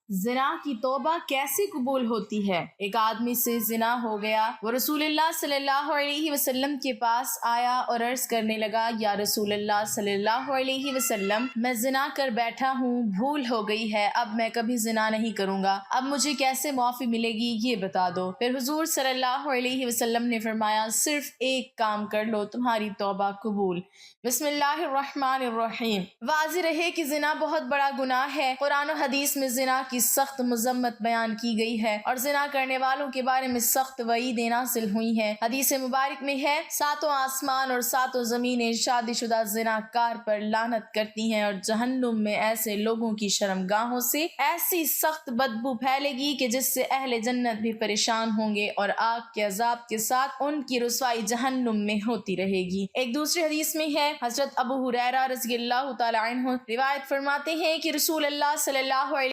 जिना की तौबा कैसे कबूल होती है। एक आदमी से जिना हो गया। वो रसूलुल्लाह सल्लल्लाहु अलैहि वसल्लम के पास आया और अर्ज करने लगा, या रसूलुल्लाह सल्लल्लाहु अलैहि वसल्लम, मैं जिना कर बैठा हूँ, भूल हो गई है, अब मैं कभी जिना नहीं करूँगा, अब मुझे कैसे माफ़ी मिलेगी ये बता दो। फिर हुजूर सल्लल्लाहु अलैहि वसल्लम ने फरमाया, सिर्फ एक काम कर लो, तुम्हारी तौबा कबूल। बिस्मिल्लाहिर्रहमानिर्रहीम। वाज़िह रहे कि जिना बहुत बड़ा गुनाह है। कुरान और हदीस में जिना की सख्त मजम्मत बयान की गई है और जिना करने वालों के बारे में सख्त वईद नाज़िल हुई है। हदीस मुबारक में है, सातों आसमान और सातों जमीनें शादीशुदा जिनाकार पर लानत करती हैं और जहन्नुम में ऐसे लोगों की शर्मगाहों से ऐसी सख्त बदबू फैलेगी कि जिससे अहले जन्नत भी परेशान होंगे और आग के अजाब के साथ उनकी रुसवाई जहन्नुम में होती रहेगी। एक दूसरी हदीस में है, हजरत अबू हुरैरा रज़ियल्लाहु तआला अन्हु रिवायत फरमाते हैं कि रसूल अल्लाह सल्लल्लाहु